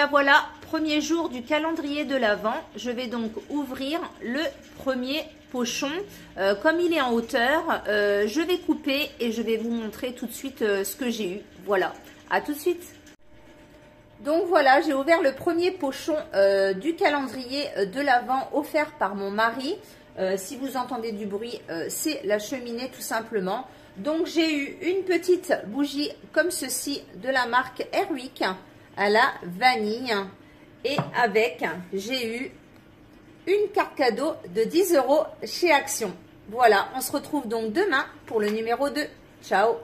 voilà, premier jour du calendrier de l'Avent. Je vais donc ouvrir le premier pochon. Comme il est en hauteur, je vais couper et je vais vous montrer tout de suite ce que j'ai eu. Voilà, à tout de suite. Donc voilà, j'ai ouvert le premier pochon du calendrier de l'Avent offert par mon mari. Si vous entendez du bruit, c'est la cheminée tout simplement. Donc j'ai eu une petite bougie comme ceci de la marque Airwick à la vanille. Et avec, j'ai eu une carte cadeau de 10 € chez Action. Voilà, on se retrouve donc demain pour le numéro 2. Ciao!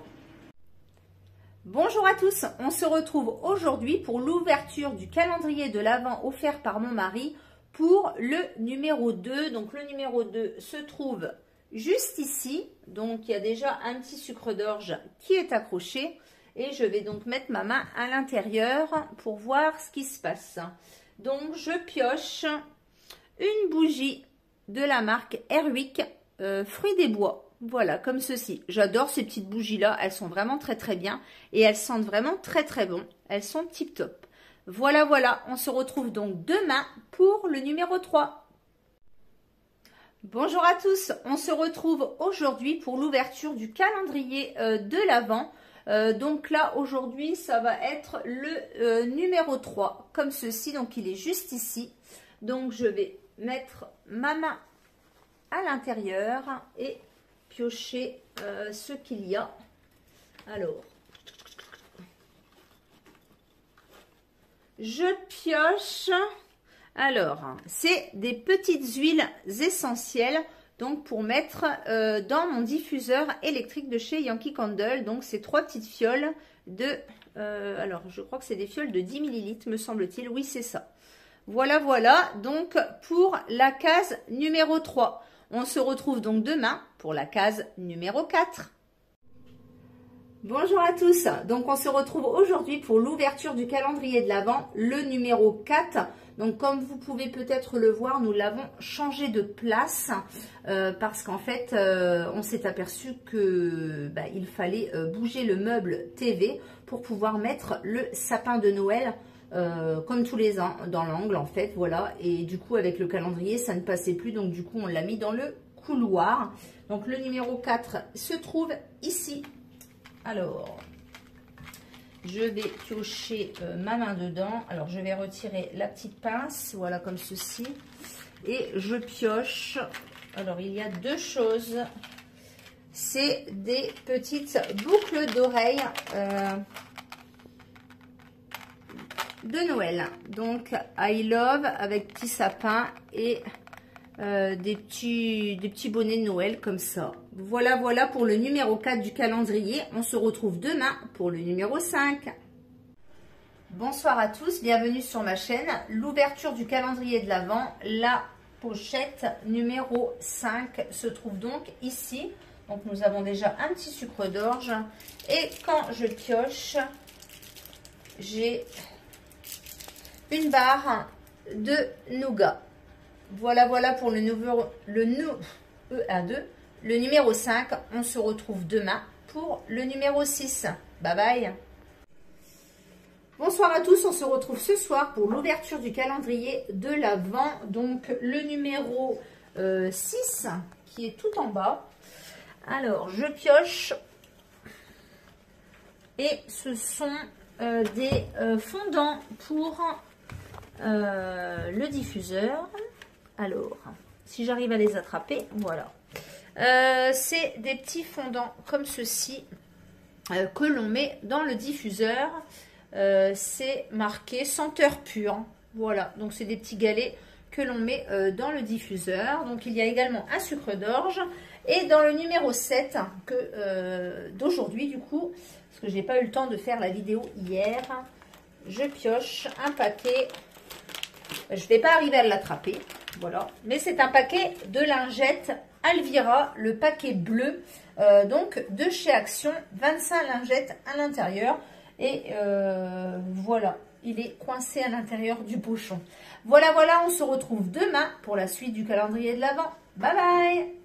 Bonjour à tous, on se retrouve aujourd'hui pour l'ouverture du calendrier de l'Avent offert par mon mari pour le numéro 2. Donc le numéro 2 se trouve juste ici. Donc il y a déjà un petit sucre d'orge qui est accroché. Et je vais donc mettre ma main à l'intérieur pour voir ce qui se passe. Donc je pioche une bougie de la marque Airwick Fruits des Bois. Voilà, comme ceci. J'adore ces petites bougies-là. Elles sont vraiment très très bien. Et elles sentent vraiment très très bon. Elles sont tip top. Voilà, voilà. On se retrouve donc demain pour le numéro 3. Bonjour à tous. On se retrouve aujourd'hui pour l'ouverture du calendrier de l'Avent. Donc là, aujourd'hui, ça va être le numéro 3. Comme ceci. Donc, il est juste ici. Donc, je vais mettre ma main à l'intérieur et piocher ce qu'il y a. Alors, je pioche. Alors, c'est des petites huiles essentielles, donc pour mettre dans mon diffuseur électrique de chez Yankee Candle. Donc, c'est 3 petites fioles de... alors, je crois que c'est des fioles de 10 ml, me semble-t-il. Oui, c'est ça. Voilà, voilà. Donc, pour la case numéro 3. On se retrouve donc demain pour la case numéro 4. Bonjour à tous. Donc, on se retrouve aujourd'hui pour l'ouverture du calendrier de l'Avent, le numéro 4. Donc, comme vous pouvez peut-être le voir, nous l'avons changé de place parce qu'en fait, on s'est aperçu que il fallait bouger le meuble TV pour pouvoir mettre le sapin de Noël comme tous les ans dans l'angle en fait, voilà. Et du coup, avec le calendrier, ça ne passait plus. Donc, du coup, on l'a mis dans le couloir. Donc, le numéro 4 se trouve ici. Alors... je vais piocher ma main dedans. Alors, je vais retirer la petite pince. Voilà, comme ceci. Et je pioche. Alors, il y a 2 choses. C'est des petites boucles d'oreilles de Noël. Donc, I love avec petit sapin et des petits bonnets de Noël comme ça. Voilà, voilà pour le numéro 4 du calendrier. On se retrouve demain pour le numéro 5. Bonsoir à tous, bienvenue sur ma chaîne. L'ouverture du calendrier de l'Avent, la pochette numéro 5 se trouve donc ici. Donc nous avons déjà un petit sucre d'orge. Et quand je pioche, j'ai une barre de nougat. Voilà, voilà pour le numéro 5. On se retrouve demain pour le numéro 6. Bye bye. Bonsoir à tous, on se retrouve ce soir pour l'ouverture du calendrier de l'Avent. Donc le numéro 6 qui est tout en bas. Alors je pioche. Et ce sont des fondants pour le diffuseur. Alors, si j'arrive à les attraper, voilà. C'est des petits fondants comme ceci que l'on met dans le diffuseur. C'est marqué senteur pure. Voilà, donc c'est des petits galets que l'on met dans le diffuseur. Donc, il y a également un sucre d'orge. Et dans le numéro 7 d'aujourd'hui, du coup, parce que je n'ai pas eu le temps de faire la vidéo hier, je pioche un paquet. Je ne vais pas arriver à l'attraper. Voilà, mais c'est un paquet de lingettes Alvira, le paquet bleu, donc de chez Action, 25 lingettes à l'intérieur. Et voilà, il est coincé à l'intérieur du pochon. Voilà, voilà, on se retrouve demain pour la suite du calendrier de l'Avent. Bye bye!